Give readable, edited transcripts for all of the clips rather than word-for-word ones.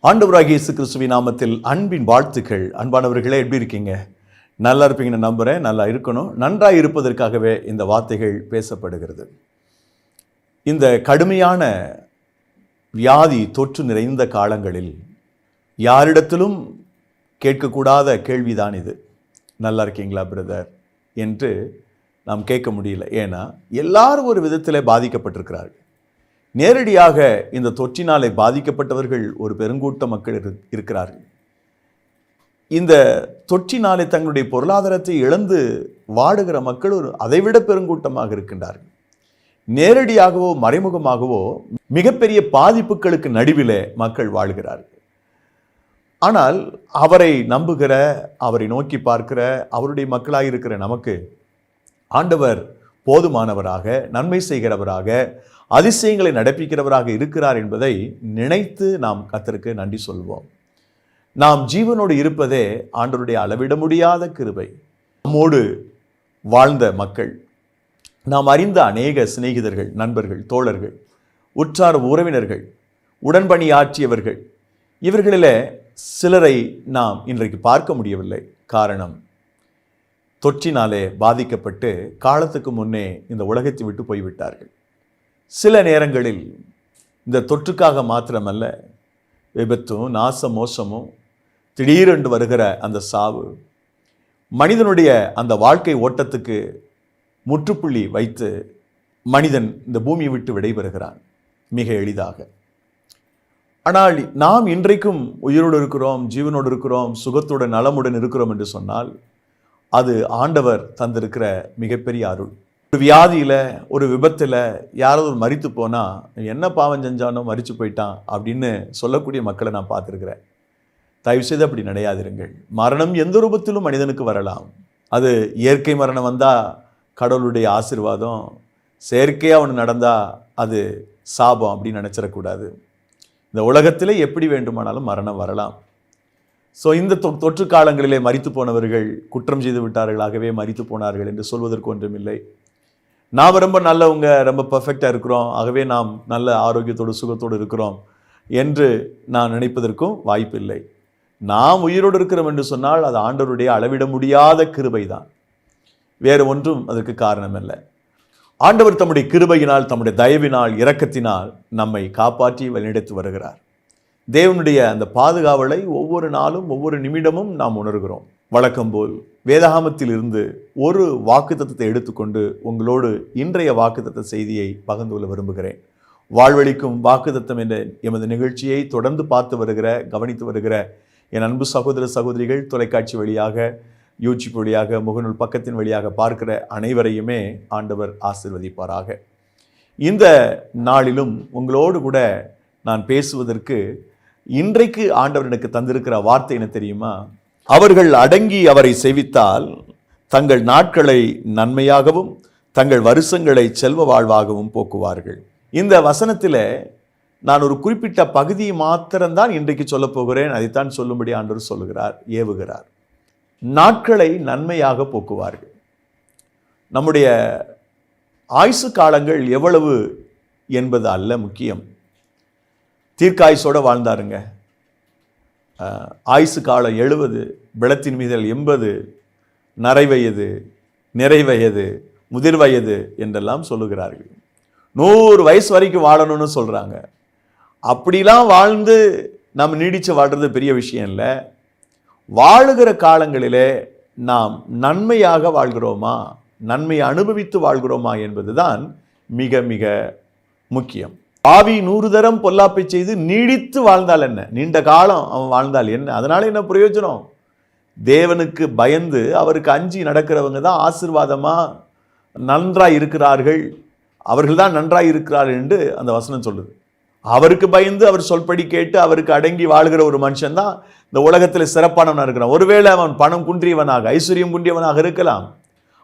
ஆண்டவராகிய இயேசு கிறிஸ்துவின் நாமத்தில் அன்பின் வாழ்த்துக்கள். அன்பானவர்களே, எப்படி இருக்கீங்க? நல்லா இருப்பீங்கன்னு நம்புகிறேன். நல்லா இருக்கணும். நன்றாக இருப்பதற்காகவே இந்த வார்த்தைகள் பேசப்படுகிறது. இந்த கடுமையான வியாதி தொற்று நிறைந்த காலங்களில் யாரிடத்திலும் கேட்கக்கூடாத கேள்விதான் இது. நல்லா இருக்கீங்களா பிரதர் என்று நாம் கேட்க முடியல. ஏன்னா எல்லாரும் ஒரு விதத்தில் பாதிக்கப்பட்டிருக்கிறார்கள். நேரடியாக இந்த தொற்றினாலே பாதிக்கப்பட்டவர்கள் ஒரு பெருங்கூட்ட மக்கள் இருக்கிறார்கள். இந்த தொற்றினாலே தங்களுடைய பொருளாதாரத்தை இழந்து வாடுகிற மக்கள் ஒரு அதைவிட பெருங்கூட்டமாக இருக்கின்றார்கள். நேரடியாகவோ மறைமுகமாகவோ மிகப்பெரிய பாதிப்புகளுக்கு நடுவிலே மக்கள் வாழ்கிறார்கள். ஆனால் அவரை நம்புகிற, அவரை நோக்கி பார்க்கிற, அவருடைய மக்களாக இருக்கிற நமக்கு ஆண்டவர் போதுமானவராக, நன்மை செய்கிறவராக, அதிசயங்களை நடப்பிக்கிறவராக இருக்கிறார் என்பதை நினைத்து நாம் கர்த்தருக்கு நன்றி சொல்வோம். நாம் ஜீவனோடு இருப்பதே ஆண்டவருடைய அளவிட முடியாத கிருபை. நம்மோடு வாழ்ந்த மக்கள், நாம் அறிந்த அநேக சிநேகிதர்கள், நண்பர்கள், தோழர்கள், உற்றார் உறவினர்கள், உடன்பணியாற்றியவர்கள், இவர்களில் சிலரை நாம் இன்றைக்கு பார்க்க முடியவில்லை. காரணம், தொற்றினாலே பாதிக்கப்பட்டு காலத்துக்கு முன்னே இந்த உலகத்தை விட்டு போய்விட்டார்கள். சில நேரங்களில் இந்த தொற்றுக்காக மாத்திரமல்ல, விபத்தும் நாச மோசமும் திடீரென்று வருகிற அந்த சாவு மனிதனுடைய அந்த வாழ்க்கை ஓட்டத்துக்கு முற்றுப்புள்ளி வைத்து மனிதன் இந்த பூமியை விட்டு விடைபெறுகிறான் மிக எளிதாக. ஆனால் நாம் இன்றைக்கும் உயிரோடு இருக்கிறோம், ஜீவனோடு இருக்கிறோம், சுகத்துடன் நலமுடன் இருக்கிறோம் என்று சொன்னால் அது ஆண்டவர் தந்திருக்கிற மிகப்பெரிய அருள். ஒரு வியாதியில், ஒரு விபத்தில் யாராவது மரித்து போனால் என்ன பாவம் செஞ்சானோ மரித்து போயிட்டான் அப்படின்னு சொல்லக்கூடிய மக்களை நான் பார்த்துருக்கிறேன். தயவுசெய்து அப்படி நினையாதிருங்கள். மரணம் எந்த ரூபத்திலும் மனிதனுக்கு வரலாம். அது இயற்கை மரணம் வந்தால் கடவுளுடைய ஆசீர்வாதம், செயற்கையாக ஒன்று நடந்தால் அது சாபம் அப்படின்னு நினச்சிடக்கூடாது. இந்த உலகத்திலே எப்படி வேண்டுமானாலும் மரணம் வரலாம். ஸோ இந்த தொற்று காலங்களிலே மரித்து போனவர்கள் குற்றம் செய்து விட்டார்களாகவே மரித்து போனார்கள் என்று சொல்வதற்கு ஒன்றுமில்லை. நாம் ரொம்ப நல்லவங்க, ரொம்ப பர்ஃபெக்டாக இருக்கிறோம், ஆகவே நாம் நல்ல ஆரோக்கியத்தோடு சுகத்தோடு இருக்கிறோம் என்று நான் நினைப்பதற்கும் வாய்ப்பில்லை. நாம் உயிரோடு இருக்கிறோம் என்று சொன்னால் அது ஆண்டவருடைய அளவிட முடியாத கிருபை தான், வேறு ஒன்றும் அதற்கு காரணமல்ல. ஆண்டவர் தம்முடைய கிருபையினால், தம்முடைய தயவினால், இரக்கத்தினால் நம்மை காப்பாற்றி வழிநடத்தி வருகிறார். தேவனுடைய அந்த பாதுகாவலை ஒவ்வொரு நாளும் ஒவ்வொரு நிமிடமும் நாம் உணர்கிறோம். வழக்கம் போல் வேதாகமத்தில் இருந்து ஒரு வாக்குத்தத்தத்தை எடுத்துக்கொண்டு உங்களோடு இன்றைய வாக்குத்தத்த செய்தியை பகிர்ந்து கொள்ள விரும்புகிறேன். வாழ்வழிக்கும் வாக்குத்தத்தம் என்ற எமது நிகழ்ச்சியை தொடர்ந்து பார்த்து வருகிற, கவனித்து வருகிற என் அன்பு சகோதர சகோதரிகள், தொலைக்காட்சி வழியாக, யூடியூப் வழியாக, முகநூல் பக்கத்தின் வழியாக பார்க்கிற அனைவரையுமே ஆண்டவர் ஆசீர்வதிப்பாராக. இந்த நாளிலும் உங்களோடு கூட நான் பேசுவதற்கு இன்றைக்கு ஆண்டவர் எனக்கு தந்திருக்கிற வார்த்தை என்ன தெரியுமா? அவர்கள் அடங்கி அவரை சேவித்தால் தங்கள் நாட்களை நன்மையாகவும் தங்கள் வருஷங்களை செல்வ வாழ்வாகவும் போக்குவார்கள். இந்த வசனத்தில் நான் ஒரு குறிப்பிட்ட பகுதியை மாத்திரம்தான் இன்றைக்கு சொல்ல போகிறேன். அதைத்தான் சொல்லும்படி ஆண்டவர் சொல்லுகிறார், ஏவுகிறார். நாட்களை நன்மையாக போக்குவார்கள். நம்முடைய ஆயுசு காலங்கள் எவ்வளவு என்பது அல்ல முக்கியம். தீர்க்காயுசோடு வாழ்ந்தாருங்க. ஆயுசு காலம் 70, பிளத்தின் மீதல் 80, நரைவயது, நிறைவயது, முதிர் வயது என்றெல்லாம் சொல்லுகிறார்கள். 100 வயசு வரைக்கும் வாழணும்னு சொல்கிறாங்க. அப்படிலாம் வாழ்ந்து நம்ம நீடித்து வாழ்கிறது பெரிய விஷயம் இல்லை. வாழுகிற காலங்களிலே நாம் நன்மையாக வாழ்கிறோமா, நன்மையை அனுபவித்து வாழ்கிறோமா என்பதுதான் மிக மிக முக்கியம். ஆவி 100 தரம் பொல்லாப்பை செய்து நீடித்து வாழ்ந்தால் என்ன, நீண்ட காலம் அவன் வாழ்ந்தால் என்ன, அதனால என்ன பிரயோஜனம்? தேவனுக்கு பயந்து அவருக்கு அஞ்சி நடக்கிறவங்க தான் ஆசீர்வாதமாக நன்றாய் இருக்கிறார்கள், அவர்கள் தான் நன்றாய் இருக்கிறார்கள் என்று அந்த வசனம் சொல்லுது. அவருக்கு பயந்து அவர் சொல்படி கேட்டு அவருக்கு அடங்கி வாழ்கிற ஒரு மனுஷன் தான் இந்த உலகத்தில் சிறப்பானவனாக இருக்கிறான். ஒருவேளை அவன் பணம் குன்றியவனாக, ஐஸ்வர்யம் குன்றியவனாக இருக்கலாம்,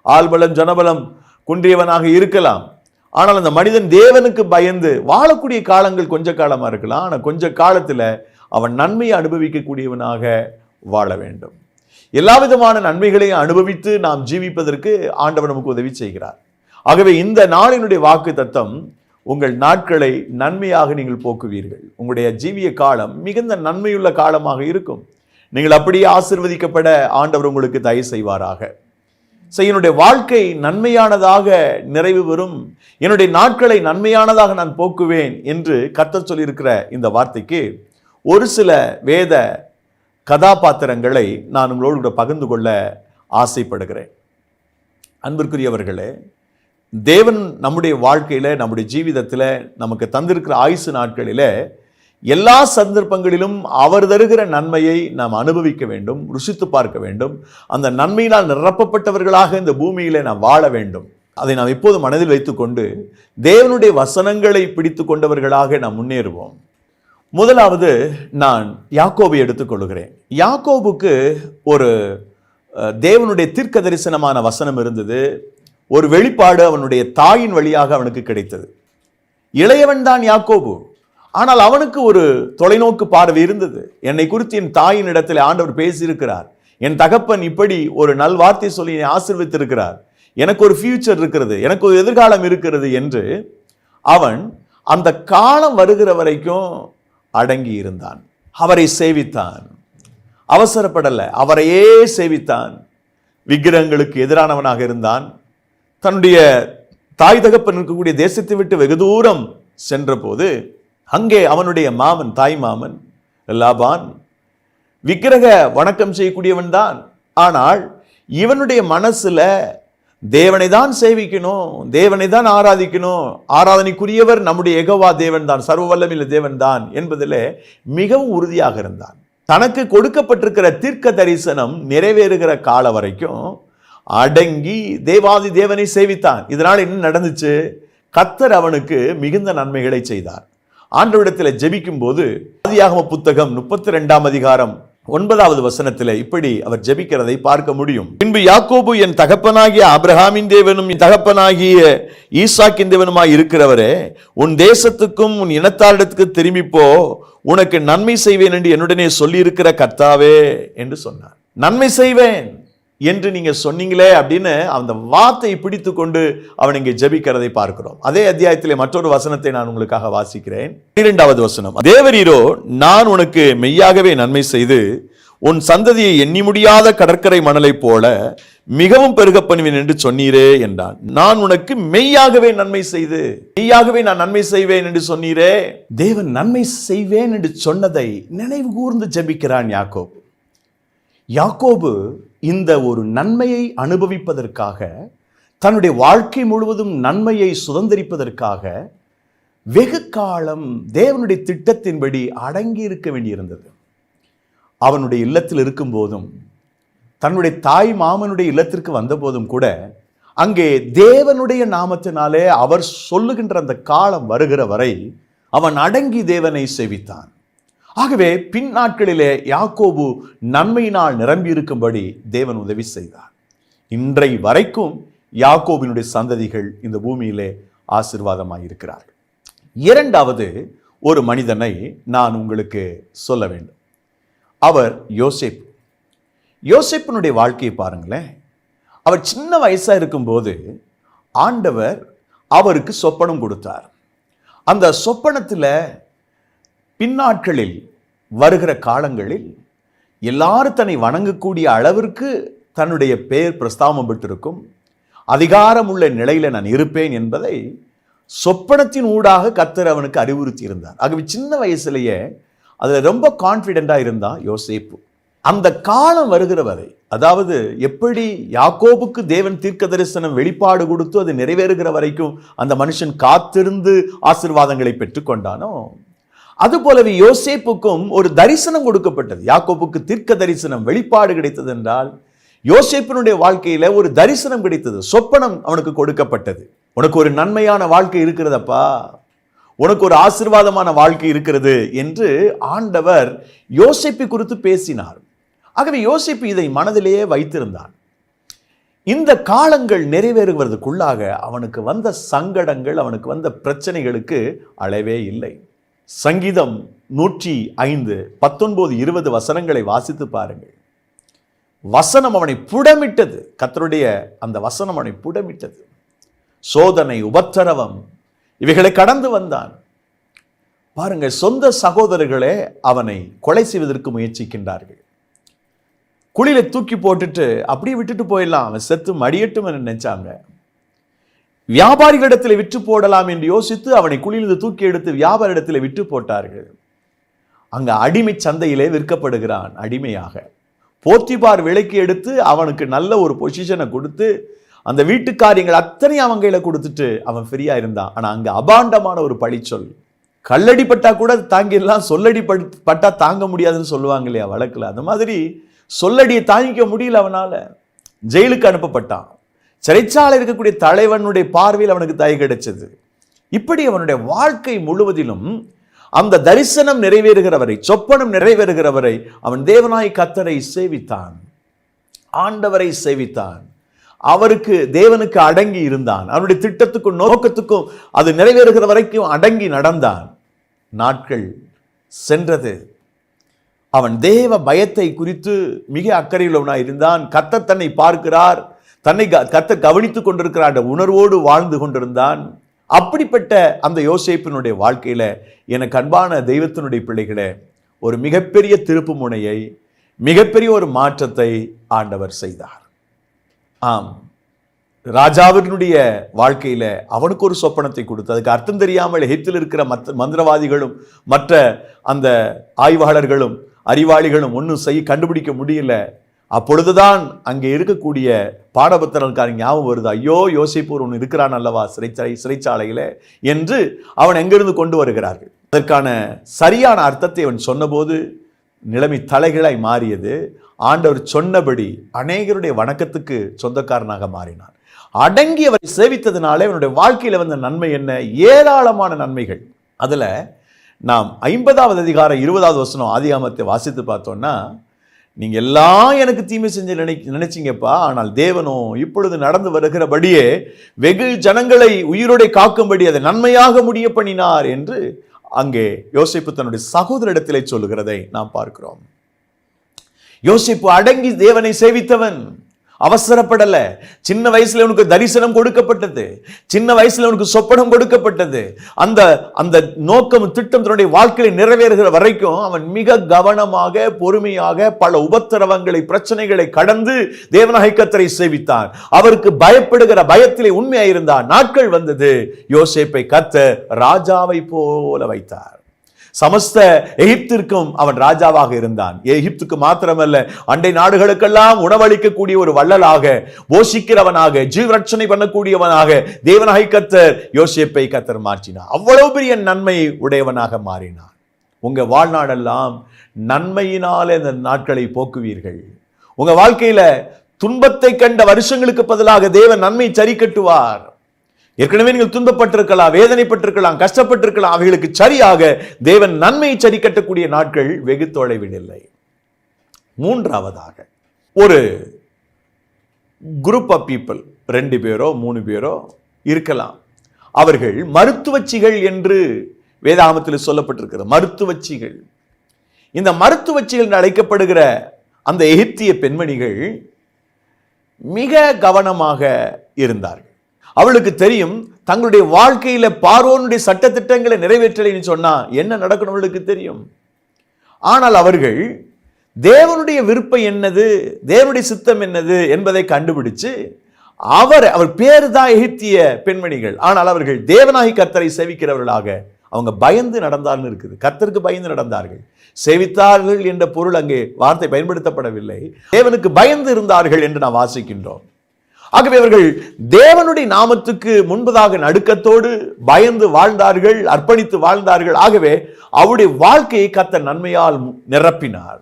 ஆள்பலம் ஜனபலம் குன்றியவனாக இருக்கலாம். ஆனால் அந்த மனிதன் தேவனுக்கு பயந்து வாழக்கூடிய காலங்கள் கொஞ்ச காலமாக இருக்கலாம். ஆனால் கொஞ்ச காலத்தில் அவன் நன்மையை அனுபவிக்கக்கூடியவனாக வாழ வேண்டும். எல்லா விதமான நன்மைகளையும் அனுபவித்து நாம் ஜீவிப்பதற்கு ஆண்டவர் நமக்கு உதவி செய்கிறார். ஆகவே இந்த நாளினுடைய வாக்கு தத்தம் உங்கள் நாட்களை நன்மையாக நீங்கள் போக்குவீர்கள். உங்களுடைய ஜீவிய காலம் மிகுந்த நன்மையுள்ள காலமாக இருக்கும். நீங்கள் அப்படியே ஆசீர்வதிக்கப்பட ஆண்டவர் உங்களுக்கு தயவு செய்வாராக. என்னுடைய வாழ்க்கை நன்மையானதாக நிறைவு பெறும், என்னுடைய நாட்களை நன்மையானதாக நான் போக்குவேன் என்று கர்த்தர் சொல்லியிருக்கிற இந்த வார்த்தைக்கு ஒரு சில வேத கதாபாத்திரங்களை நான் உங்களோடு கூட பகிர்ந்து கொள்ள ஆசைப்படுகிறேன். அன்பிற்குரியவர்களே, தேவன் நம்முடைய வாழ்க்கையில், நம்முடைய ஜீவிதத்தில் நமக்கு தந்திருக்கிற ஆயுசு நாட்களில் எல்லா சந்தர்ப்பங்களிலும் அவர் தருகிற நன்மையை நாம் அனுபவிக்க வேண்டும், ருசித்து பார்க்க வேண்டும். அந்த நன்மையினால் நிரப்பப்பட்டவர்களாக இந்த பூமியில நாம் வாழ வேண்டும். அதை நாம் எப்போது மனதில் வைத்துக்கொண்டு தேவனுடைய வசனங்களை பிடித்து கொண்டவர்களாக நாம் முன்னேறுவோம். முதலாவது நான் யாக்கோபை எடுத்துக்கொள்கிறேன். யாக்கோபுக்கு ஒரு தேவனுடைய தீர்க்க தரிசனமான வசனம் இருந்தது. ஒரு வெளிப்பாடு அவனுடைய தாயின் வழியாக அவனுக்கு கிடைத்தது. இளையவன் தான் யாக்கோபு. ஆனால் அவனுக்கு ஒரு தொலைநோக்கு பார்வை இருந்தது. என்னை குறித்து என் தாயின் இடத்தில் ஆண்டவர் பேசியிருக்கிறார், என் தகப்பன் இப்படி ஒரு நல்வார்த்தை சொல்லி என்னை ஆசீர்வதித்திருக்கிறார், எனக்கு ஒரு ஃபியூச்சர் இருக்கிறது, எனக்கு ஒரு எதிர்காலம் இருக்கிறது என்று அவன் அந்த காலம் வருகிற வரைக்கும் அடங்கி இருந்தான். அவரை சேவித்தான், அவசரப்படல, அவரையே சேவித்தான். விக்கிரகங்களுக்கு எதிரானவனாக இருந்தான். தன்னுடைய தாய் தகப்பன் இருக்கக்கூடிய தேசத்தை விட்டு வெகு தூரம் சென்ற போது அங்கே அவனுடைய மாமன், தாய் மாமன் லாபான் விக்கிரக வணக்கம் செய்யக்கூடியவன் தான். ஆனால் இவனுடைய மனசுல தேவனை தான் சேவிக்கணும், தேவனை தான் ஆராதிக்கணும், ஆராதனைக்குரியவர் நம்முடைய யெகோவா தேவன் தான், சர்வ வல்லமையுள்ள தேவன் தான் என்பதில் மிகவும் உறுதியாக இருந்தான். தனக்கு கொடுக்கப்பட்டிருக்கிற தீர்க்க தரிசனம் நிறைவேறுகிற கால வரைக்கும் அடங்கி தேவாதி தேவனை சேவித்தான். இதனால் என்ன நடந்துச்சு? கர்த்தர் அவனுக்கு மிகுந்த நன்மைகளை செய்தார். ஆண்டவரிடத்தில் ஜெபிக்கும் போது ஆதியாகம புத்தகம் 32ஆம் அதிகாரம் 9வது வசனத்தில் இப்படி அவர் ஜெபிக்கிறதை பார்க்க முடியும். பின்பு யாக்கோபு என் தகப்பனாகிய ஆபிரகாமின் தேவனும் என் தகப்பனாகிய ஈசாக்கின் தேவனுமாய் இருக்கிறவரே, உன் தேசத்துக்கும் உன் இனத்தாரிடத்துக்கு திரும்பிப்போ, உனக்கு நன்மை செய்வேன் என்று என்னுடனே சொல்லி இருக்கிற கர்த்தாவே என்று சொன்னார். நன்மை செய்வேன் என்று நீங்க சொன்னீங்களே அப்படின்னு அந்த வார்த்தையை பிடித்து கொண்டு அவன் இங்கே ஜெபிக்கிறதை பார்க்கிறோம். அதே அத்தியாயத்திலே மற்றொரு வசனத்தை நான் உங்களுக்காக வாசிக்கிறேன். 12வது வசனம், தேவரீரோ நான் உனக்கு மெய்யாகவே நன்மை செய்து உன் சந்ததியை எண்ணி முடியாத கடற்கரை மணலை போல மிகவும் பெருக பண்ணுவேன் என்று சொன்னீரே என்றான். நான் உனக்கு மெய்யாகவே நன்மை செய்து, மெய்யாகவே நான் நன்மை செய்வேன் என்று சொன்னீரே. தேவன் நன்மை செய்வேன் என்று சொன்னதை நினைவு கூர்ந்து ஜெபிக்கிறான் யாக்கோபு. யாக்கோபு இந்த ஒரு நன்மையை அனுபவிப்பதற்காக, தன்னுடைய வாழ்க்கை முழுவதும் நன்மையை சுதந்திரிப்பதற்காக வெகு காலம் தேவனுடைய திட்டத்தின்படி அடங்கி இருக்க வேண்டியிருந்தது. அவனுடைய இல்லத்தில் இருக்கும் போதும், தன்னுடைய தாய் மாமனுடைய இல்லத்திற்கு வந்த போதும் கூட அங்கே தேவனுடைய நாமத்தினாலே அவர் சொல்லுகின்ற அந்த காலம் வருகிற வரை அவன் அடங்கி தேவனை சேவித்தான். ஆகவே பின் நாட்களிலே யாக்கோபு நன்மையினால் நிரம்பி இருக்கும்படி தேவன் உதவி செய்தார். இன்றை வரைக்கும் யாக்கோபினுடைய சந்ததிகள் இந்த பூமியிலே ஆசீர்வாதமாய் இருக்கிறார்கள். இரண்டாவது ஒரு மனிதனை நான் உங்களுக்கு சொல்ல வேண்டும். அவர் யோசேப்பு. யோசேப்பினுடைய வாழ்க்கையை பாருங்களேன். அவர் சின்ன வயசா இருக்கும்போது ஆண்டவர் அவருக்கு சொப்பனம் கொடுத்தார். அந்த சொப்பனத்தில் பின்னாட்களில் வருகிற காலங்களில் எல்லாரும் தன்னை வணங்கக்கூடிய அளவிற்கு தன்னுடைய பெயர் பிரஸ்தாபம் பெற்றிருக்கும், அதிகாரம் உள்ள நிலையில நான் இருப்பேன் என்பதை சொப்பனத்தின் ஊடாக கர்த்தர் அவனுக்கு அறிவுறுத்தி இருந்தார். ஆகவே சின்ன வயசுலேயே அதுல ரொம்ப கான்ஃபிடென்டா இருந்தா யோசேப்பு. அந்த காலம் வருகிற வரை, அதாவது எப்படி யாக்கோபுக்கு தேவன் தீர்க்க தரிசனம் வெளிப்பாடு கொடுத்து அது நிறைவேறுகிற வரைக்கும் அந்த மனுஷன் காத்திருந்து ஆசீர்வாதங்களை பெற்றுக்கொண்டானோ, அதுபோலவே யோசேப்புக்கும் ஒரு தரிசனம் கொடுக்கப்பட்டது. யாக்கோபுக்கு தீர்க்க தரிசனம் வெளிப்பாடு கிடைத்தது என்றால், யோசேப்பினுடைய வாழ்க்கையில ஒரு தரிசனம் கிடைத்தது, சொப்பனம் அவனுக்கு கொடுக்கப்பட்டது. உனக்கு ஒரு நன்மையான வாழ்க்கை இருக்கிறதப்பா, உனக்கு ஒரு ஆசீர்வாதமான வாழ்க்கை இருக்கிறது என்று ஆண்டவர் யோசேப்பை குறித்து பேசினார். ஆகவே யோசேப்பு இதை மனதிலேயே வைத்திருந்தான். இந்த காலங்கள் நிறைவேறுவதற்குள்ளாக அவனுக்கு வந்த சங்கடங்கள், அவனுக்கு வந்த பிரச்சனைகளுக்கு அளவே இல்லை. சங்கீதம் 105 19 20 வசனங்களை வாசித்து பாருங்கள். வசனம் அவனை புடமிட்டது. கர்த்தருடைய அந்த வசனம் அவனை புடமிட்டது. சோதனை, உபத்திரவம், இவைகளை கடந்து வந்தான். பாருங்க, சொந்த சகோதரர்களே அவனை கொலை செய்வதற்கு முயற்சிக்கின்றார்கள். குழியில தூக்கி போட்டுட்டு அப்படியே விட்டுட்டு போயிடலாம், அவன் செத்து மடியட்டும் என்று நினைச்சாங்க. வியாபாரிகளிடத்தில் விற்று போடலாம் என்று யோசித்து அவனை குழியிலிருந்து தூக்கி எடுத்து வியாபாரிடத்தில் விற்று போட்டார்கள். அங்க அடிமை சந்தையிலே விற்கப்படுகிறான் அடிமையாக. போத்திபார் விலைக்கு எடுத்து அவனுக்கு நல்ல ஒரு பொசிஷனை கொடுத்து அந்த வீட்டு காரியங்கள் அத்தனை அவன் கையில கொடுத்துட்டு அவன் ஃப்ரீயா இருந்தான். ஆனா அங்க அபாண்டமான ஒரு பழிச்சொல். கல்லடி பட்டா கூட தாங்கிடலாம், சொல்லடி பட்டா தாங்க முடியாதுன்னு சொல்லுவாங்க இல்லையா வழக்குல, அந்த மாதிரி சொல்லடியை தாங்கிக்க முடியல. அவனால ஜெயிலுக்கு அனுப்பப்பட்டான். சிறைச்சாலை இருக்கக்கூடிய தலைவனுடைய பார்வையில் அவனுக்கு தயை கிடைச்சது. இப்படி அவனுடைய வாழ்க்கை முழுவதிலும் அந்த தரிசனம் நிறைவேறுகிறவரை, சொப்பனம் நிறைவேறுகிறவரை அவன் தேவனாய் கர்த்தரை சேவித்தான், ஆண்டவரை சேவித்தான், அவருக்கு தேவனுக்கு அடங்கி இருந்தான், அவனுடைய திட்டத்துக்கும் நோக்கத்துக்கும் அது நிறைவேறுகிற வரைக்கும் அடங்கி நடந்தான். நாட்கள் சென்றது. அவன் தேவ பயத்தை குறித்து மிக அக்கறையுள்ளவனாய் இருந்தான். கர்த்தர் தன்னை பார்க்கிறார், தன்னை கர்த்தர் கவனித்துக் கொண்டிருக்கிறார் என்ற உணர்வோடு வாழ்ந்து கொண்டிருந்தான். அப்படிப்பட்ட அந்த யோசேப்பினுடைய வாழ்க்கையில எனக்கு அன்பான தெய்வத்தினுடைய பிள்ளைகளே, ஒரு மிகப்பெரிய திருப்பு முனையை, மிகப்பெரிய ஒரு மாற்றத்தை ஆண்டவர் செய்தார். ஆம், ராஜாவினுடைய வாழ்க்கையில அவனுக்கு ஒரு சொப்பனத்தை கொடுத்து அதுக்கு அர்த்தம் தெரியாமல் எகிப்தில் இருக்கிற மந்திரவாதிகளும் மற்ற அந்த ஆய்வாளர்களும் அறிவாளிகளும் ஒன்றும் கண்டுபிடிக்க முடியல. அப்பொழுதுதான் அங்கே இருக்கக்கூடிய பாடபத்திரக்காரன் ஞாபகம் வருது, ஐயோ யோசேப்பு ஒன்று இருக்கிறான் அல்லவா சிறைச்சாலையில என்று அவன் எங்கிருந்து கொண்டு வருகிறார்கள். அதற்கான சரியான அர்த்தத்தை அவன் சொன்னபோது நிலைமை தலைகளாய் மாறியது. ஆண்டவர் சொன்னபடி அநேகருடைய வணக்கத்துக்கு சொந்தக்காரனாக மாறினான். அடங்கி அவரை சேவித்ததுனாலே அவனுடைய வாழ்க்கையில வந்த நன்மை என்ன? ஏராளமான நன்மைகள். அதுல நாம் 50வது அதிகாரம் 20வது வசனம் ஆதியாகமத்தை வாசித்து பார்த்தோம்னா, நீங்க எல்லாம் எனக்கு தீமை செஞ்சு நினைச்சீங்கப்பா, ஆனால் தேவனோ இப்பொழுது நடந்து வருகிறபடியே வெகு ஜனங்களை உயிரோடு காக்கும்படி அதை நன்மையாக முடிய பண்ணினார் என்று அங்கே யோசேப்பு தன்னுடைய சகோதரிடத்திலே சொல்லுகிறதை நாம் பார்க்கிறோம். யோசேப்பு அடங்கி தேவனை சேவித்தவன், அவசரப்படல. சின்ன வயசுல உனக்கு தரிசனம் கொடுக்கப்பட்டது, சின்ன வயசுல உனக்கு சொப்பனம் கொடுக்கப்பட்டது. அந்த அந்த நோக்கம் திட்டம் தன்னுடைய வாழ்க்கையில் நிறைவேறுகிற வரைக்கும் அவன் மிக கவனமாக பொறுமையாக பல உபத்திரவங்களை பிரச்சனைகளை கடந்து தேவனாகிய கர்த்தரை சேவித்தான். அவருக்கு பயப்படுகிற பயத்திலே உண்மையாயிருந்தான். நாட்கள் வந்தது, யோசேப்பை கர்த்தர் ராஜாவை போல வைத்தார். சமஸ்த எகிப்திற்கும் அவன் ராஜாவாக இருந்தான். எகிப்துக்கு மாத்திரமல்ல, அண்டை நாடுகளுக்கெல்லாம் உணவளிக்கக்கூடிய ஒரு வள்ளலாக, போஷிக்கிறவனாக, ஜீவரட்சணை பண்ணக்கூடியவனாக தேவனாகிய கர்த்தர் யோசேப்பை கர்த்தர் மாற்றினார். அவ்வளவு பெரிய நன்மை உடையவனாக மாறினான். உங்க வாழ்நாளெல்லாம் நன்மையினாலே அந்த நாட்களை போக்குவீர்கள். உங்க வாழ்க்கையில துன்பத்தை கண்ட வருஷங்களுக்கு பதிலாக தேவன் நன்மை சரி கட்டுவார். ஏற்கனவே நீங்கள் துன்பப்பட்டிருக்கலாம், வேதனைப்பட்டிருக்கலாம், கஷ்டப்பட்டிருக்கலாம், அவைகளுக்கு சரியாக தேவன் நன்மையை சரி கட்டக்கூடிய நாட்கள் வெகு தொலைவில் இல்லை. மூன்றாவதாக, ஒரு குரூப் ஆஃப் பீப்புள், 2 பேரோ 3 பேரோ இருக்கலாம். அவர்கள் மருத்துவச்சிகள் என்று வேதாகமத்தில் சொல்லப்பட்டிருக்கிறது. மருத்துவச்சிகள். இந்த மருத்துவச்சிகள் என்று அழைக்கப்படுகிற அந்த எகிப்திய பெண்மணிகள் மிக கவனமாக இருந்தார்கள். அவளுக்கு தெரியும், தங்களுடைய வாழ்க்கையில பார்வோனுடைய சட்ட திட்டங்களை நிறைவேற்றலைன்னு சொன்னா என்ன நடக்கணும் அவளுக்கு தெரியும். ஆனால் அவர்கள் தேவனுடைய விருப்பம் என்னது, தேவனுடைய சித்தம் என்னது என்பதை கண்டுபிடிச்சு அவர் பேரு தான் எகிப்திய பெண்மணிகள், ஆனால் அவர்கள் தேவனாகிய கர்த்தரை சேவிக்கிறவர்களாக அவங்க பயந்து நடந்தார்கள் இருக்குது. கர்த்தருக்கு பயந்து நடந்தார்கள். சேவித்தார்கள் என்ற பொருள் அங்கே வார்த்தை பயன்படுத்தப்படவில்லை. தேவனுக்கு பயந்து இருந்தார்கள் என்று நாம் வாசிக்கின்றோம். ஆகவே அவர்கள் தேவனுடைய நாமத்துக்கு முன்பதாக நடுக்கத்தோடு பயந்து வாழ்ந்தார்கள், அர்ப்பணித்து வாழ்ந்தார்கள். ஆகவே அவருடைய வாழ்க்கையை கர்த்தர் நன்மையால் நிரப்பினார்.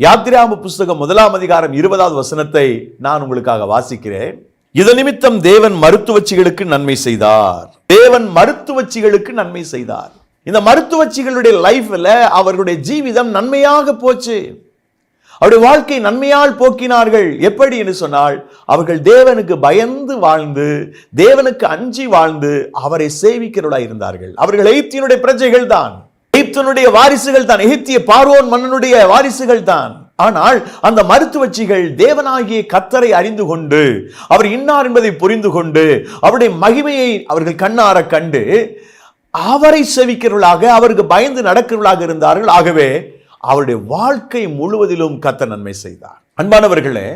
யாத்திராகம புஸ்தகம் 1ஆம் அதிகாரம் 20வது வசனத்தை நான் உங்களுக்காக வாசிக்கிறேன். இது நிமித்தம் தேவன் மருத்துவச்சிகளுக்கு நன்மை செய்தார். தேவன் மருத்துவச்சிகளுக்கு நன்மை செய்தார். இந்த மருத்துவச்சிகளுடைய லைஃப்ல அவர்களுடைய ஜீவிதம் நன்மையாக போச்சு. அவருடைய வாழ்க்கை நன்மையால் போக்கினார்கள். எப்படி என்று சொன்னால், அவர்கள் தேவனுக்கு பயந்து வாழ்ந்து, தேவனுக்கு அஞ்சி வாழ்ந்து அவரை சேவிக்கிறவர்களாய் இருந்தார்கள். அவர்கள் எகிப்தினுடைய பிரஜைகள் தான், எகிப்தினுடைய வாரிசுகள் தான், எகிப்திய பார்வோன் மன்னனுடைய வாரிசுகள் தான். ஆனால் அந்த மருத்துவச்சிகள் தேவனாகிய கர்த்தரை அறிந்து கொண்டு, அவர் இன்னார் என்பதை புரிந்து கொண்டு, அவருடைய மகிமையை அவர்கள் கண்ணார கண்டு, அவரை சேவிக்கிறவர்களாக, அவருக்கு பயந்து நடக்கிறவர்களாக இருந்தார்கள். ஆகவே அவருடைய வாழ்க்கை முழுவதிலும் கர்த்தர் நன்மை செய்தார். அன்பானவர்களே,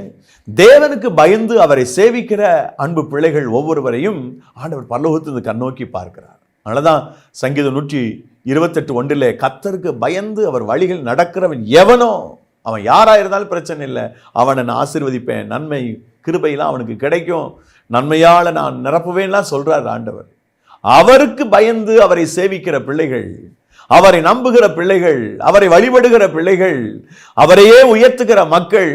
தேவனுக்கு பயந்து அவரை சேவிக்கிற அன்பு பிள்ளைகள் ஒவ்வொருவரையும் ஆண்டவர் பரலோகத்திலிருந்து கண்ணோக்கி பார்க்கிறார். அதனாலதான் சங்கீதம் 128:1 கர்த்தருக்கு பயந்து அவர் வழிகள் நடக்கிறவன் எவனோ, அவன் யாரா இருந்தாலும் பிரச்சனை இல்லை, அவனை நான் ஆசீர்வதிப்பேன், நன்மை கிருபையெல்லாம் அவனுக்கு கிடைக்கும், நன்மையால நான் நிரப்புவேன்லாம் சொல்றார் ஆண்டவர். அவருக்கு பயந்து அவரை சேவிக்கிற பிள்ளைகள், அவரை நம்புகிற பிள்ளைகள், அவரை வழிபடுகிற பிள்ளைகள், அவரையே உயர்த்துகிற மக்கள்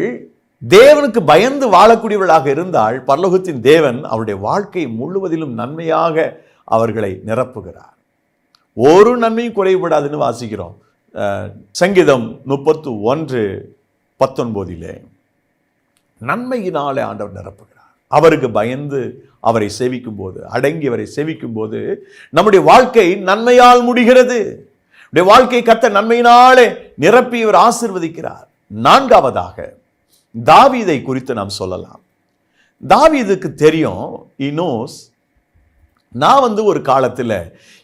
தேவனுக்கு பயந்து வாழக்கூடியவர்களாக இருந்தால் பரலோகத்தின் தேவன் அவருடைய வாழ்க்கை முழுவதிலும் நன்மையாக அவர்களை நிரப்புகிறார். ஒரு நன்மையும் குறைபடாதுன்னு வாசிக்கிறோம். சங்கீதம் 31:19 நன்மையினாலே ஆண்டவர் நிரப்புகிறார். அவருக்கு பயந்து அவரை சேவிக்கும் போது, அடங்கி அவரை சேவிக்கும் போது நம்முடைய வாழ்க்கை நன்மையால் முடிகிறது. வாழ்க்கை கர்த்தர் நன்மையினாலே நிரப்பி இவர் ஆசீர்வதிக்கிறார். நான்காவதாக தாவீதை குறித்து நாம் சொல்லலாம். தாவீதுக்கு தெரியும், நான் ஒரு காலத்தில்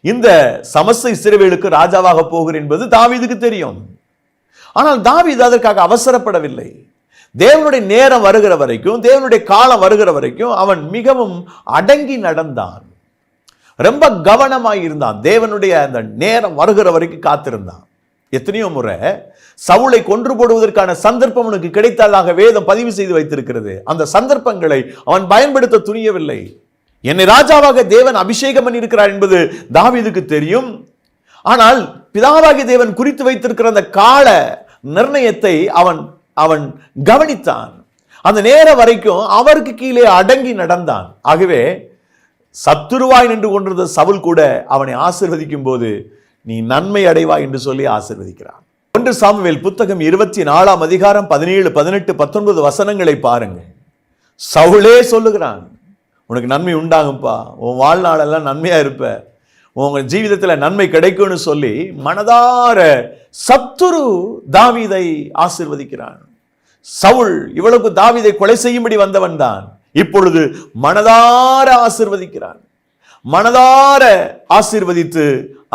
இந்த சமஸ்த இஸ்ரவேலுக்கு ராஜாவாக போகிறேன் என்பது தாவீதுக்கு தெரியும். ஆனால் தாவீது அதற்காக அவசரப்படவில்லை. தேவனுடைய நேரம் வருகிற வரைக்கும், தேவனுடைய காலம் வருகிற வரைக்கும் அவன் மிகவும் அடங்கி நடந்தான், ரொம்ப கவனமாய் இருந்தான். தேவனுடைய அந்த நேரம் வருகிற வரைக்கும் காத்திருந்தான். எத்தனையோ முறை சவுலை கொன்று போடுவதற்கான சந்தர்ப்பம் அவனுக்கு கிடைத்ததாக வேதம் பதிவு செய்து வைத்திருக்கிறது. அந்த சந்தர்ப்பங்களை அவன் பயன்படுத்த துணியவில்லை. என்னை ராஜாவாக தேவன் அபிஷேகம் பண்ணியிருக்கிறார் என்பது தாவீதுக்கு தெரியும். ஆனால் பிதாவாகிய தேவன் குறித்து வைத்திருக்கிற அந்த கால நிர்ணயத்தை அவன் கவனித்தான். அந்த நேரம் வரைக்கும் அவருக்கு கீழே அடங்கி நடந்தான். ஆகவே சத்துருவாய் நின்று கொண்டிருந்த சவுல் கூட அவனை ஆசீர்வதிக்கும் போது நீ நன்மை அடைவாய் என்று சொல்லி ஆசீர்வதிக்கிறான். 1 சாமுவேல் புத்தகம் 24 அதிகாரம் 17, 18, 19 வசனங்களை பாருங்க. சவுலே சொல்லுகிறான், உனக்கு நன்மை உண்டாகும்பா, உன் வாழ்நாளெல்லாம் நன்மையா இருப்ப, உங்க ஜீவிதத்தில் நன்மை கிடைக்கும்னு சொல்லி மனதார சத்துரு தாவீதை ஆசீர்வதிக்கிறான். சவுல் இவ்வளவு தாவீதை கொலை செய்யும்படி வந்தவன் தான், இப்பொழுது மனதார ஆசீர்வதிக்கிறான். மனதார ஆசீர்வதித்து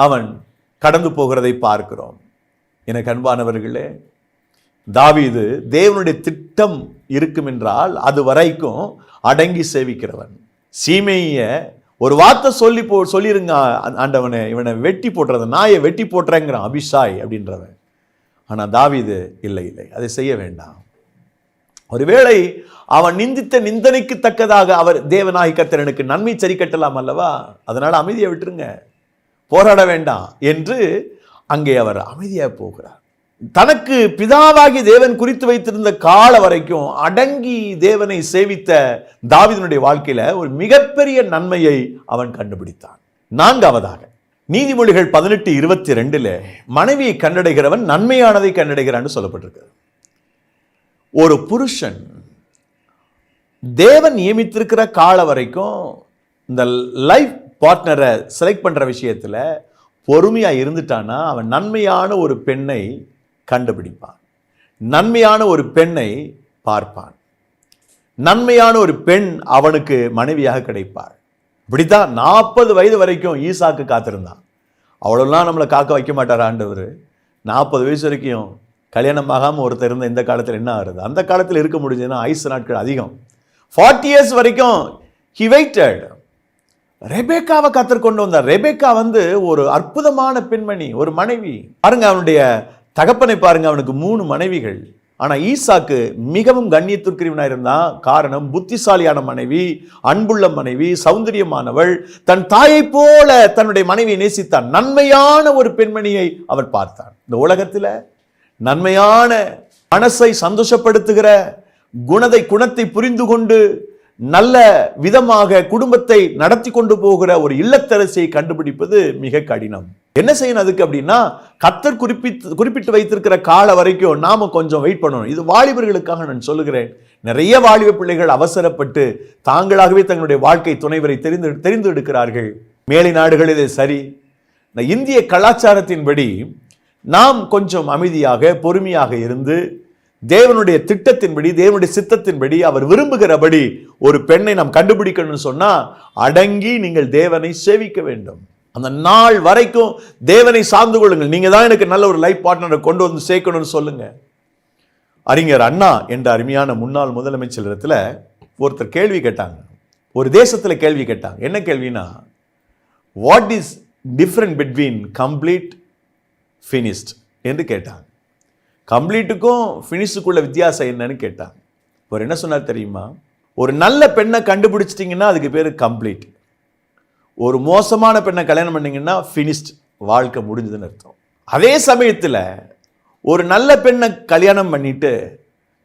அவன் கடந்து போகிறதை பார்க்கிறோம். எனக்கு அன்பானவர்களே, தாவீது தேவனுடைய திட்டம் இருக்கும் என்றால் அது வரைக்கும் அடங்கி சேவிக்கிறவன். சீமைய ஒரு வார்த்தை சொல்லிருங்க ஆண்டவனை, இவனை வெட்டி போட்டுறது, நாயை வெட்டி போட்டுறேங்கிறான் அபிஷாய் அப்படின்றவன். ஆனா தாவீது இல்லை, அதை செய்ய வேண்டாம். ஒருவேளை அவன் நிந்தித்த நிந்தனைக்கு தக்கதாக அவர் தேவனாகி கர்த்தர் எனக்கு நன்மை சரி கட்டலாம் அல்லவா, அதனால அமைதியை விட்டுருங்க, போராட வேண்டாம் என்று அங்கே அவர் அமைதியாக போகிறார். தனக்கு பிதாவாகி தேவன் குறித்து வைத்திருந்த கால வரைக்கும் அடங்கி தேவனை சேவித்த தாவீதினுடைய வாழ்க்கையில ஒரு மிகப்பெரிய நன்மையை அவன் கண்டுபிடித்தான். நான்காவதாக நீதிமொழிகள் 18:22 மனைவியை கண்டடைகிறவன் நன்மையானதை கண்டடைகிறான்னு சொல்லப்பட்டிருக்கு. ஒரு புருஷன் தேவன் நியமித்திருக்கிற கால வரைக்கும் இந்த லைஃப் பார்ட்னரை செலக்ட் பண்ற விஷயத்துல பொறுமையா இருந்துட்டானா அவன் நன்மையான ஒரு பெண்ணை கண்டுபிடிப்பான், நன்மையான ஒரு பெண்ணை பார்ப்பான், நன்மையான ஒரு பெண் அவனுக்கு மனைவியாக கிடைப்பார். இப்படித்தான் 40 வயது வரைக்கும் ஈசாக்கு காத்திருந்தான். அவ்வளோலாம் நம்மளை காக்க வைக்க மாட்டார் ஆண்டவர். 40 வயசு வரைக்கும் கல்யாணம் ஆகாமல் ஒருத்தர் இருந்த இந்த காலத்தில் என்ன ஆகுது, அந்த காலத்தில் இருக்க முடிஞ்சதுன்னா ஆயுசு நாட்கள் அதிகம். 40 years வரைக்கும் he waited. ரெபேக்காவை கத்தர் கொண்டு வந்தார். ரெபேக்கா ஒரு அற்புதமான பெண்மணி, ஒரு மனைவி. பாருங்க, அவனுடைய தகப்பனை பாருங்க, அவனுக்கு 3 மனைவிகள். ஆனா ஈசாக்கு மிகவும் கண்ணியத்திற்குரியவனாக இருந்தான். காரணம், புத்திசாலியான மனைவி, அன்புள்ள மனைவி, சௌந்தரியமானவள், தன் தாயை போல தன்னுடைய மனைவியை நேசித்தான். நன்மையான ஒரு பெண்மணியை அவன் பார்த்தான். இந்த உலகத்தில் நன்மையான மனசை சந்தோஷப்படுத்துகிற குணத்தை புரிந்து கொண்டு நல்ல விதமாக குடும்பத்தை நடத்தி கொண்டு போகிற ஒரு இல்லத்தரசியை கண்டுபிடிப்பது மிக கடினம். என்ன செய்யணும் அதுக்கு அப்படின்னா, கர்த்தர் குறிப்பிட்டு வைத்திருக்கிற கால வரைக்கும் நாம கொஞ்சம் வெயிட் பண்ணணும். இது வாலிபர்களுக்காக நான் சொல்லுகிறேன். நிறைய வாலிப பிள்ளைகள் அவசரப்பட்டு தாங்களாகவே தங்களுடைய வாழ்க்கை துணைவரை தெரிந்து எடுக்கிறார்கள். மேலை நாடுகள் இது சரி. இந்திய கலாச்சாரத்தின்படி நாம் கொஞ்சம் அமைதியாக பொறுமையாக இருந்து தேவனுடைய திட்டத்தின்படி, தேவனுடைய சித்தத்தின்படி, அவர் விரும்புகிறபடி ஒரு பெண்ணை நாம் கண்டுபிடிக்கணும்னு சொன்னா அடங்கி நீங்கள் தேவனை சேவிக்க வேண்டும். அந்த நாள் வரைக்கும் தேவனை சார்ந்து கொள்ளுங்கள். நீங்க தான் எனக்கு நல்ல ஒரு லைஃப் பார்ட்னரை கொண்டு வந்து சேர்க்கணும்னு சொல்லுங்க. அறிஞர் அண்ணா என்ற அருமையான முன்னாள் முதலமைச்சர் இடத்துல ஒருத்தர் கேள்வி கேட்டாங்க. ஒரு தேசத்தில் கேள்வி கேட்டாங்க. என்ன கேள்வினா, what is different between complete finished என்று கேட்டாங்க. கம்ப்ளீட்டுக்கும் ஃபினிஷுக்குள்ள வித்தியாசம் என்னன்னு கேட்டாங்க. அவர் என்ன சொன்னார் தெரியுமா? ஒரு நல்ல பெண்ணை கண்டுபிடிச்சிட்டிங்கன்னா அதுக்கு பேர் கம்ப்ளீட். ஒரு மோசமான பெண்ணை கல்யாணம் பண்ணீங்கன்னா ஃபினிஷ்ட், வாழ்க்கை முடிஞ்சதுன்னு அர்த்தம். அதே சமயத்தில் ஒரு நல்ல பெண்ணை கல்யாணம் பண்ணிட்டு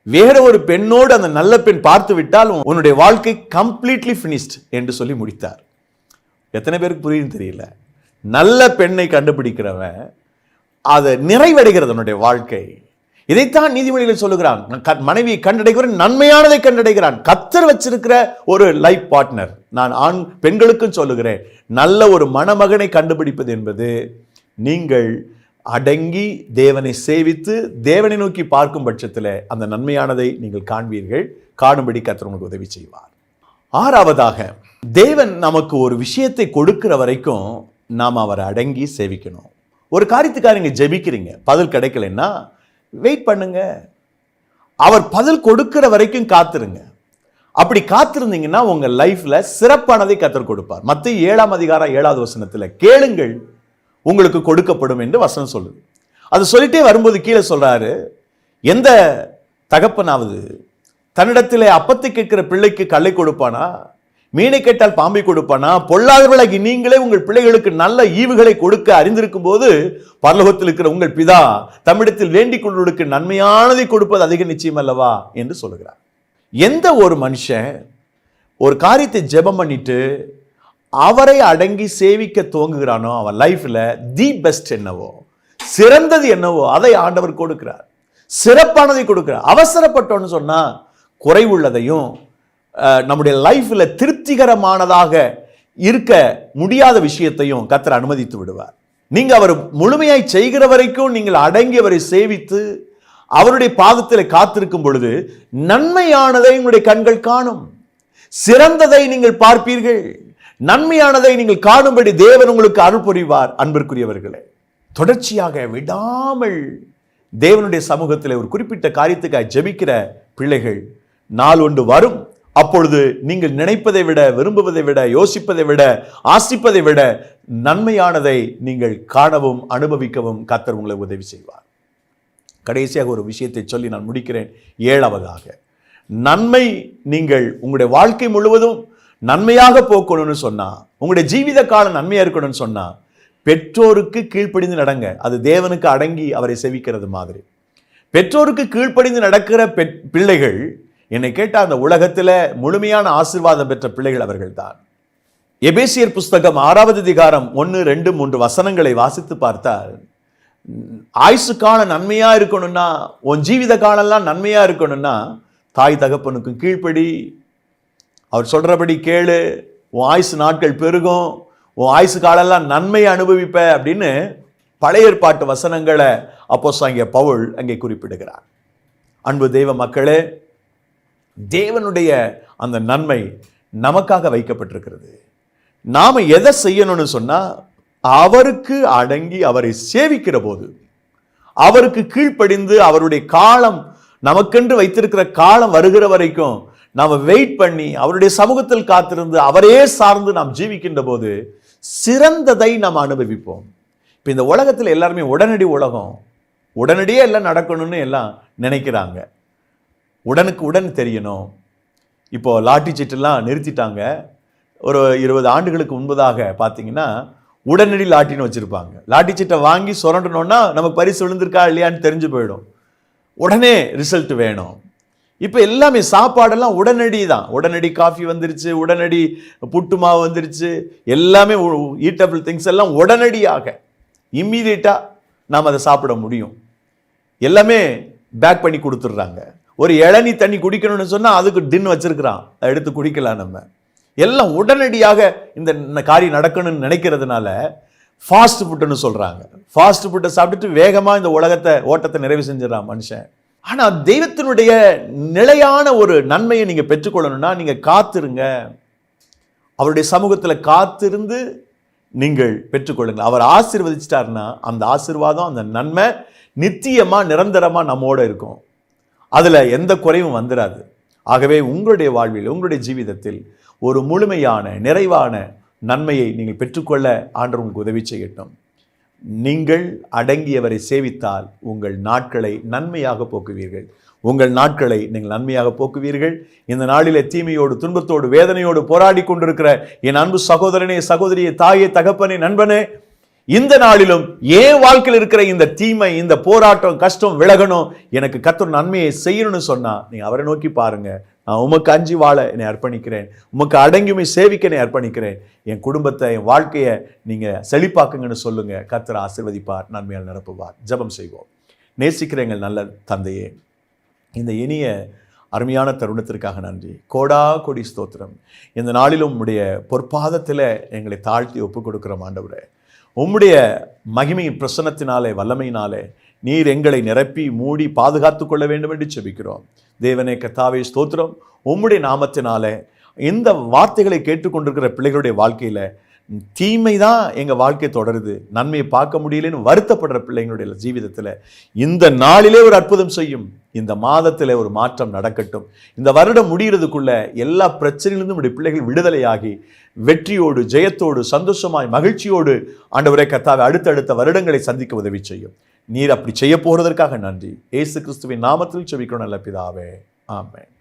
வேற ஒரு பெண்ணோடு அந்த நல்ல பெண் பார்த்து விட்டால் உன்னுடைய வாழ்க்கை கம்ப்ளீட்லி ஃபினிஷ்ட் என்று சொல்லி முடித்தார். எத்தனை பேருக்கு புரியுன்னு தெரியல. நல்ல பெண்ணை கண்டுபிடிக்கிறவன் அதை நிறைவடைகிறது அவனுடைய வாழ்க்கை. இதைத்தான் நீதிமொழிகள் சொல்லுகிறான். மனைவியை கண்டடைகிறவன் நன்மையானதை கண்டடைகிறான். கர்த்தர் வச்சிருக்கிற ஒரு லைஃப் பார்ட்னர். நான் ஆண் பெண்களுக்கும் சொல்லுகிறேன், நல்ல ஒரு மணமகனை கண்டுபிடிப்பது என்பது நீங்கள் அடங்கி தேவனை சேவித்து தேவனை நோக்கி பார்க்கும் பட்சத்தில் அந்த நன்மையானதை நீங்கள் காண்பீர்கள். காணும்படி கர்த்தர் உங்களுக்கு உதவி செய்வார். ஆறாவதாக, தேவன் நமக்கு ஒரு விஷயத்தை கொடுக்கிற வரைக்கும் நாம் அவரை அடங்கி சேவிக்கணும். ஒரு காரியத்துக்காக நீங்க ஜெபிக்கிறீங்க, பதில் கிடைக்கலன்னா வெயிட் பண்ணுங்க. அவர் பதில் கொடுக்கிற வரைக்கும் காத்துருங்க. அப்படி காத்திருந்தீங்கன்னா உங்க லைஃப்ல சிறப்பானதை கர்த்தர் கொடுப்பார். மத்தேயு 7ஆம் அதிகாரம் 7வது வசனத்துல கேளுங்கள் உங்களுக்கு கொடுக்கப்படும் என்று வசனம் சொல்லுது. அது சொல்லிட்டே வரும்போது கீழே சொல்றாரு, எந்த தகப்பனாவது தன்னிடத்திலே அப்பத்தை கேட்கிற பிள்ளைக்கு கல்லை கொடுப்பானா? மீனை கேட்டால் பாம்பை கொடுப்பானா? பொல்லாதவர்களாகி நீங்களே உங்கள் பிள்ளைகளுக்கு நல்ல ஈவுகளை கொடுக்க அறிந்திருக்கும் போது பரலோகத்தில் இருக்கிற உங்கள் பிதா தம்மிடத்தில் வேண்டிக் கொள்வதற்கு நன்மையானதை கொடுப்பது அதிக நிச்சயம் அல்லவா என்று சொல்லுகிறார். எந்த ஒரு மனுஷன் ஒரு காரியத்தை ஜெபம் பண்ணிட்டு அவரை அடங்கி சேவிக்க துவங்குகிறானோ அவன் லைஃப்ல தி பெஸ்ட் என்னவோ, சிறந்தது என்னவோ அதை ஆண்டவர் கொடுக்கிறார். சிறப்பானதை கொடுக்கிறார். அவசரப்பட்டோன்னு சொன்னா குறைவுள்ளதையும் நம்முடைய லைஃப்ல திருப்திகரமானதாக இருக்க முடியாத விஷயத்தையும் கர்த்தர் அனுமதித்து விடுவார். நீங்க அவர் முழுமையாய் செய்கிற வரைக்கும் நீங்கள் அடங்கி அவரை சேவித்து அவருடைய பாதத்தில் காத்திருக்கும் பொழுது நன்மையானதை உங்களுடைய கண்கள் காணும். சிறந்ததை நீங்கள் பார்ப்பீர்கள். நன்மையானதை நீங்கள் காணும்படி தேவன் உங்களுக்கு அருள் புரிவார். அன்பிற்குரியவர்களே, தொடர்ச்சியாக விடாமல் தேவனுடைய சமூகத்தில் ஒரு குறிப்பிட்ட காரியத்துக்காக ஜெபிக்கிற பிள்ளைகள் நாள் ஒன்று வரும். அப்பொழுது நீங்கள் நினைப்பதை விட, விரும்புவதை விட, யோசிப்பதை விட, ஆசிப்பதை விட நன்மையானதை நீங்கள் காணவும் அனுபவிக்கவும் கர்த்தர் உங்களை உதவி செய்வார். கடைசியாக ஒரு விஷயத்தை சொல்லி நான் முடிக்கிறேன். 7வதாக, நன்மை நீங்கள் உங்களுடைய வாழ்க்கை முழுவதும் நன்மையாக போக்கணும்னு சொன்னா, உங்களுடைய ஜீவித காலம் நன்மையா இருக்கணும்னு சொன்னா, பெற்றோருக்கு கீழ்ப்படிந்து நடங்க. அது தேவனுக்கு அடங்கி அவரை செவிக்கிறது மாதிரி. பெற்றோருக்கு கீழ்ப்படிந்து நடக்கிற பிள்ளைகள் என்னை கேட்டால் அந்த உலகத்தில் முழுமையான ஆசீர்வாதம் பெற்ற பிள்ளைகள் அவர்கள் தான். எபேசியர் புஸ்தகம் 6வது அதிகாரம் 1, 2, 3 வசனங்களை வாசித்து பார்த்தால், ஆயுசு காலம் நன்மையா இருக்கணும்னா, உன் ஜீவித காலம்லாம் நன்மையா இருக்கணும்னா தாய் தகப்பனுக்கும் கீழ்ப்படி, அவர் சொல்றபடி கேளு, உன் ஆயுசு நாட்கள் பெருகும், உன் ஆயுசு காலம்லாம் நன்மையை அனுபவிப்ப அப்படின்னு பழைய ஏற்பாட்டு வசனங்களை அப்போஸ்தலனாகிய பவுல் அங்கே குறிப்பிடுகிறார். அன்பு தெய்வ மக்களே, தேவனுடைய அந்த நன்மை நமக்காக வைக்கப்பட்டிருக்கிறது. நாம எதை செய்யணும்னு சொன்னா, அவருக்கு அடங்கி அவரை சேவிக்கிற போது, அவருக்கு கீழ்ப்படிந்து அவருடைய காலம் நமக்கென்று வைத்திருக்கிற காலம் வருகிற வரைக்கும் நாம வெயிட் பண்ணி அவருடைய சமூகத்தில் காத்திருந்து அவரே சார்ந்து நாம் ஜீவிக்கின்ற போது சிறந்ததை நாம் அனுபவிப்போம். இப்ப இந்த உலகத்தில் எல்லாருமே உடனடி உலகம், உடனடியே எல்லாம் நடக்கணும்னு எல்லாம் நினைக்கிறாங்க. உடனுக்கு உடன் தெரியணும். இப்போ லாட்டரி சீட்டெல்லாம் நிறுத்திட்டாங்க. ஒரு 20 ஆண்டுகளுக்கு முன்பதாக பார்த்தீங்கன்னா உடனடி லாட்டின்னு வச்சுருப்பாங்க. லாட்டரி சீட்டை வாங்கி சுரண்டணும்னா நமக்கு பரிசு விழுந்திருக்கா இல்லையான்னு தெரிஞ்சு போயிடும். உடனே ரிசல்ட் வேணும். இப்போ எல்லாமே சாப்பாடெல்லாம் உடனடி தான். உடனடி காஃபி வந்துருச்சு, உடனடி புட்டு மாவு வந்துருச்சு, எல்லாமே ஈட்டபிள் திங்ஸ் எல்லாம் உடனடியாக இம்மீடியட்டாக நாம் அதை சாப்பிட முடியும். எல்லாமே பேக் பண்ணி கொடுத்துட்றாங்க. ஒரு இளநீ தண்ணி குடிக்கணும்னு சொன்னால் அதுக்கு டின் வச்சிருக்கிறான், அதை எடுத்து குடிக்கலாம். நம்ம எல்லாம் உடனடியாக இந்த காரியம் நடக்கணும்னு நினைக்கிறதுனால ஃபாஸ்ட் ஃபுட்டுன்னு சொல்கிறாங்க. ஃபாஸ்ட் ஃபுட்டை சாப்பிட்டுட்டு வேகமாக இந்த ஓட்டத்தை நிறைவு செஞ்சிடறான் மனுஷன். ஆனால் தெய்வத்தினுடைய நிலையான ஒரு நன்மையை நீங்கள் பெற்றுக்கொள்ளணும்னா நீங்கள் காத்திருங்க. அவருடைய சமூகத்தில் காத்திருந்து நீங்கள் பெற்றுக்கொள்ளுங்கள். அவர் ஆசீர்வதிச்சிட்டாருன்னா அந்த ஆசீர்வாதம், அந்த நன்மை நித்தியமா நிரந்தரமா நம்மோட இருக்கும். அதுல எந்த குறைவும் வந்துடாது. ஆகவே உங்களுடைய வாழ்வில், உங்களுடைய ஜீவிதத்தில் ஒரு முழுமையான நிறைவான நன்மையை நீங்கள் பெற்றுக்கொள்ள ஆண்டவர் உங்களுக்கு உதவி செய்யட்டும். நீங்கள் அடங்கியவரை சேவித்தால் உங்கள் நாட்களை நன்மையாக போக்குவீர்கள். உங்கள் நாட்களை நீங்கள் நன்மையாக போக்குவீர்கள். இந்த நாளிலே தீமையோடு, துன்பத்தோடு, வேதனையோடு போராடி கொண்டிருக்கிற என் அன்பு சகோதரனே, சகோதரியே, தாயே, தகப்பனே, நண்பனே, இந்த நாளிலும் ஏன் வாழ்க்கையில் இருக்கிற இந்த தீமை, இந்த போராட்டம், கஷ்டம் விலகணும், எனக்கு கர்த்தர் நன்மையை செய்யணும்னு சொன்னா நீங்க அவரை நோக்கி பாருங்க. நான் உமக்கு அஞ்சி வாழ என்னை அர்ப்பணிக்கிறேன், உமக்கு அடங்கியுமே சேவிக்க என்னை அர்ப்பணிக்கிறேன், என் குடும்பத்தை, என் வாழ்க்கையை நீங்க செழிப்பாக்குங்கன்னு சொல்லுங்க. கர்த்தர் ஆசீர்வதிப்பார், நன்மையால் நிரப்புவார். ஜெபம் செய்வோம். நேசிக்கிற எங்கள் நல்ல தந்தையே, இந்த இனிய அருமையான தருணத்திற்காக நன்றி. கோடா கோடி ஸ்தோத்திரம். இந்த நாளிலும் உம்முடைய பொற்பாதத்தில் எங்களை தாழ்த்தி ஒப்புக் கொடுக்கிறோம் ஆண்டவரே. உம்முடைய மகிமையின் பிரசன்னத்தினாலே, வல்லமையினாலே நீர் எங்களை நிரப்பி மூடி பாதுகாத்து கொள்ள வேண்டும் என்று செபிக்கிறோம். தேவனே, கர்த்தாவே ஸ்தோத்திரம். உம்முடைய நாமத்தினாலே இந்த வார்த்தைகளை கேட்டுக்கொண்டிருக்கிற பிள்ளைகளுடைய வாழ்க்கையில் தீமை தான் எங்கள் வாழ்க்கை தொடருது, நன்மையை பார்க்க முடியலன்னு வருத்தப்படுற பிள்ளைங்களுடைய ஜீவிதத்தில் இந்த நாளிலே ஒரு அற்புதம் செய்யும். இந்த மாதத்தில் ஒரு மாற்றம் நடக்கட்டும். இந்த வருடம் முடிகிறதுக்குள்ள எல்லா பிரச்சனையிலிருந்தும் நம்முடைய பிள்ளைகள் விடுதலையாகி வெற்றியோடு, ஜெயத்தோடு, சந்தோஷமாய், மகிழ்ச்சியோடு ஆண்டவரே கர்த்தாவே அடுத்தடுத்த வருடங்களை சந்திக்க உதவி செய்யும். நீர் அப்படி செய்ய போறதற்காக நன்றி. இயேசு கிறிஸ்துவின் நாமத்தில் ஜெபிக்கிறோம் நல்ல பிதாவே. ஆமென்.